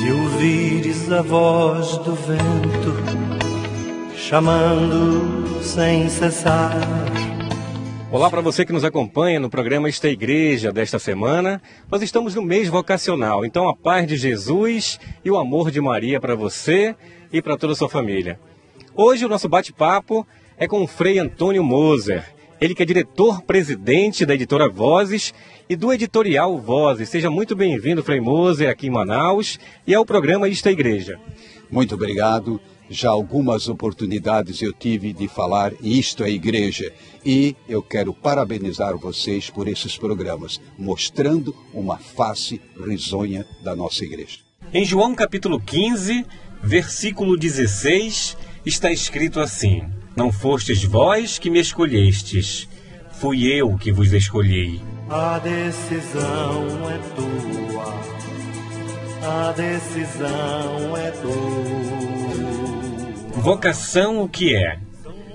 Se ouvires a voz do vento chamando sem cessar. Olá para você que nos acompanha no programa Esta Igreja desta semana. Nós estamos no mês vocacional, então a paz de Jesus e o amor de Maria para você e para toda a sua família. Hoje o nosso bate-papo é com o Frei Antônio Moser, ele que é diretor-presidente da editora Vozes e do editorial Vozes. Seja muito bem-vindo, Frei Moser, aqui em Manaus e ao programa Esta Igreja. Muito obrigado. Já algumas oportunidades eu tive de falar Isto é Igreja e eu quero parabenizar vocês por esses programas, mostrando uma face risonha da nossa igreja. Em João capítulo 15, versículo 16, está escrito assim: Não fostes vós que me escolhestes, fui eu que vos escolhi. A decisão é tua, a decisão é tua. Vocação o que é?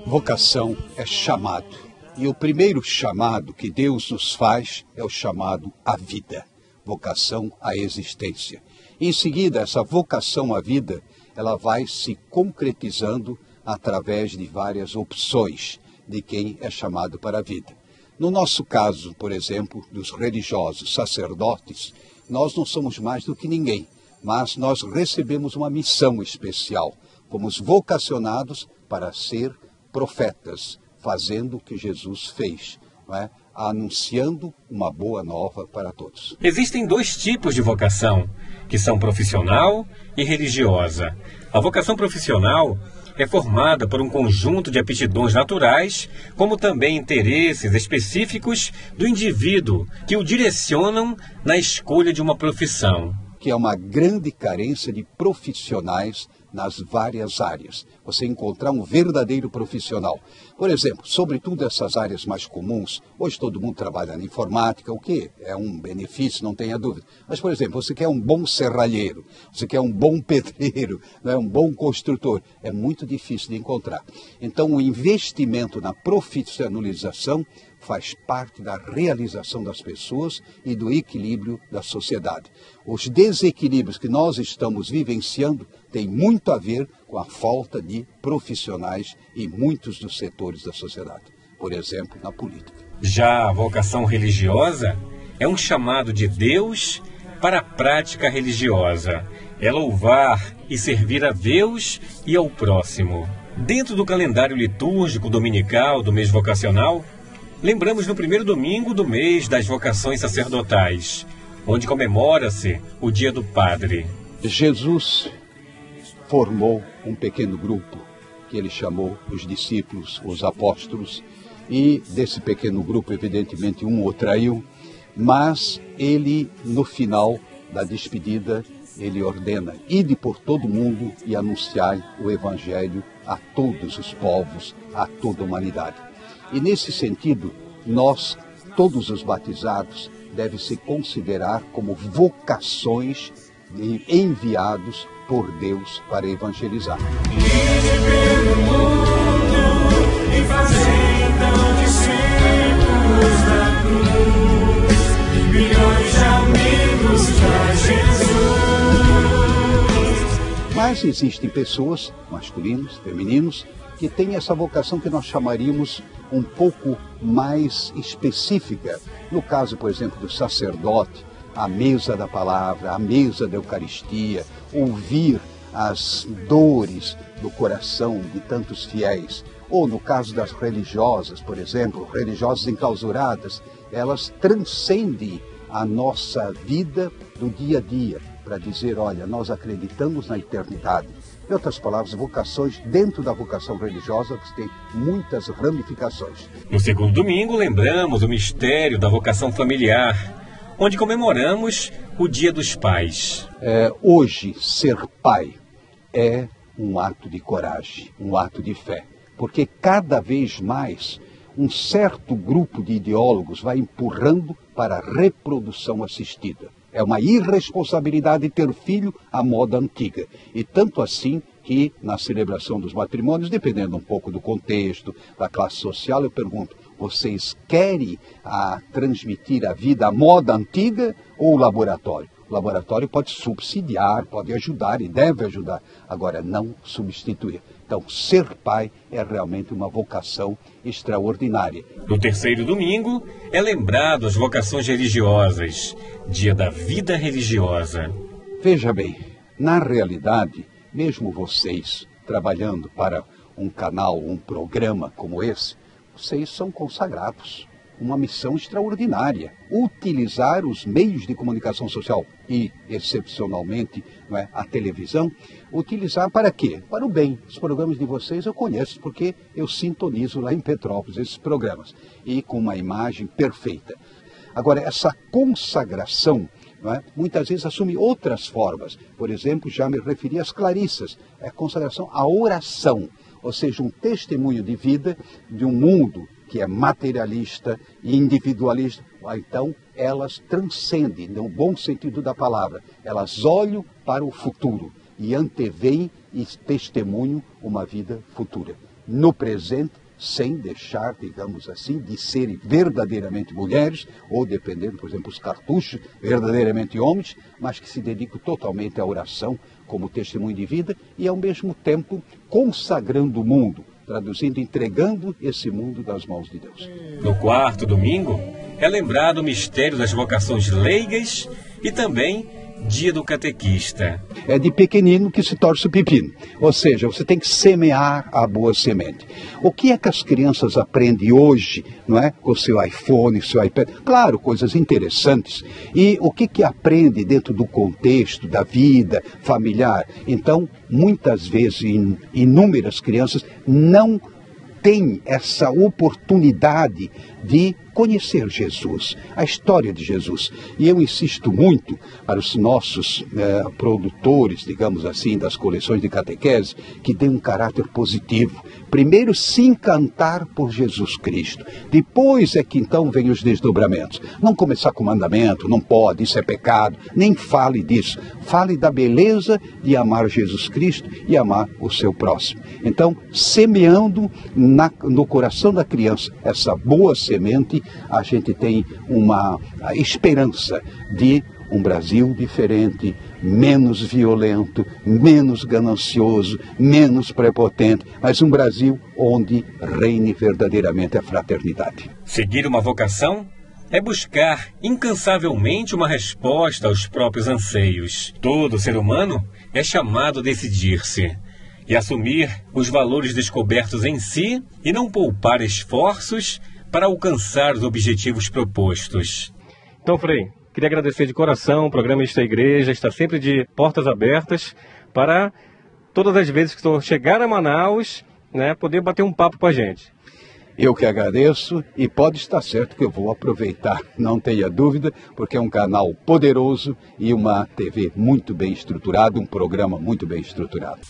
Vocação é chamado. E o primeiro chamado que Deus nos faz é o chamado à vida. Vocação à existência. Em seguida, essa vocação à vida, ela vai se concretizando através de várias opções de quem é chamado para a vida. No nosso caso, por exemplo, dos religiosos, sacerdotes, nós não somos mais do que ninguém, mas nós recebemos uma missão especial. Fomos vocacionados para ser profetas, fazendo o que Jesus fez, não é? Anunciando uma boa nova para todos. Existem dois tipos de vocação, que são profissional e religiosa. A vocação profissional é formada por um conjunto de aptidões naturais, como também interesses específicos do indivíduo que o direcionam na escolha de uma profissão. Que é uma grande carência de profissionais nas várias áreas. Você encontrar um verdadeiro profissional. Por exemplo, sobretudo essas áreas mais comuns, hoje todo mundo trabalha na informática, o que é um benefício, não tenha dúvida. Mas, por exemplo, você quer um bom serralheiro, você quer um bom pedreiro, né, um bom construtor, é muito difícil de encontrar. Então, o investimento na profissionalização faz parte da realização das pessoas e do equilíbrio da sociedade. Os desequilíbrios que nós estamos vivenciando têm muito a ver com a falta de profissionais em muitos dos setores da sociedade, por exemplo, na política. Já a vocação religiosa é um chamado de Deus para a prática religiosa. É louvar e servir a Deus e ao próximo. Dentro do calendário litúrgico dominical do mês vocacional, lembramos no primeiro domingo do mês das vocações sacerdotais, onde comemora-se o Dia do Padre. Jesus formou um pequeno grupo que ele chamou os discípulos, os apóstolos, e desse pequeno grupo, evidentemente, um o traiu, mas ele, no final da despedida, ele ordena: ide por todo mundo e anunciai o Evangelho a todos os povos, a toda a humanidade. E nesse sentido, nós, todos os batizados, devem se considerar como vocações enviados por Deus para evangelizar. Ide pelo mundo e fazei então discípulos da cruz, milhões de amigos para Jesus. Mas existem pessoas, masculinos, femininos, que têm essa vocação que nós chamaríamos um pouco mais específica. No caso, por exemplo, do sacerdote, a mesa da palavra, a mesa da Eucaristia, ouvir as dores do coração de tantos fiéis. Ou no caso das religiosas, por exemplo, religiosas enclausuradas, elas transcendem a nossa vida do dia a dia para dizer: olha, nós acreditamos na eternidade. Em outras palavras, vocações dentro da vocação religiosa que tem muitas ramificações. No segundo domingo, lembramos o mistério da vocação familiar, onde comemoramos o Dia dos Pais. Hoje, ser pai é um ato de coragem, um ato de fé, porque cada vez mais um certo grupo de ideólogos vai empurrando para a reprodução assistida. É uma irresponsabilidade ter filho à moda antiga. E tanto assim que na celebração dos matrimônios, dependendo um pouco do contexto, da classe social, eu pergunto: vocês querem transmitir a vida à moda antiga ou o laboratório? O laboratório pode subsidiar, pode ajudar e deve ajudar, agora não substituir. Então, ser pai é realmente uma vocação extraordinária. No terceiro domingo é lembrado as vocações religiosas, dia da vida religiosa. Veja bem, na realidade, mesmo vocês trabalhando para um canal, um programa como esse, vocês são consagrados. Uma missão extraordinária, utilizar os meios de comunicação social e, excepcionalmente, não é, a televisão, utilizar para quê? Para o bem. Os programas de vocês eu conheço, porque eu sintonizo lá em Petrópolis esses programas, e com uma imagem perfeita. Agora, essa consagração, não é, muitas vezes assume outras formas. Por exemplo, já me referi às Clarissas, é a consagração à oração, ou seja, um testemunho de vida de um mundo que é materialista e individualista. Então, elas transcendem, no bom sentido da palavra, elas olham para o futuro e anteveem e testemunham uma vida futura. No presente, sem deixar, digamos assim, de serem verdadeiramente mulheres, ou dependendo, por exemplo, os cartuchos, verdadeiramente homens, mas que se dedicam totalmente à oração como testemunho de vida e, ao mesmo tempo, consagrando o mundo, traduzindo, entregando esse mundo das mãos de Deus. No quarto domingo é lembrado o mistério das vocações leigas e também dia do catequista. É de pequenino que se torce o pepino, ou seja, você tem que semear a boa semente. O que é que as crianças aprendem hoje, não é? Com o seu iPhone, seu iPad, claro, coisas interessantes. E o que aprende dentro do contexto da vida familiar? Então, muitas vezes, inúmeras crianças não têm essa oportunidade de conhecer Jesus, a história de Jesus. E eu insisto muito para os nossos produtores, digamos assim, das coleções de catequese, que dêem um caráter positivo. Primeiro, se encantar por Jesus Cristo. Depois é que então vem os desdobramentos. Não começar com mandamento, não pode, isso é pecado. Nem fale disso. Fale da beleza de amar Jesus Cristo e amar o seu próximo. Então, semeando no coração da criança essa boa semente, a gente tem uma esperança de um Brasil diferente, menos violento, menos ganancioso, menos prepotente, mas um Brasil onde reine verdadeiramente a fraternidade. Seguir uma vocação é buscar incansavelmente uma resposta aos próprios anseios. Todo ser humano é chamado a decidir-se e assumir os valores descobertos em si e não poupar esforços para alcançar os objetivos propostos. Então, Frei, queria agradecer de coração. O programa Esta Igreja está sempre de portas abertas para todas as vezes que chegar a Manaus, né, poder bater um papo com a gente. Eu que agradeço e pode estar certo que eu vou aproveitar, não tenha dúvida, porque é um canal poderoso e uma TV muito bem estruturada, um programa muito bem estruturado.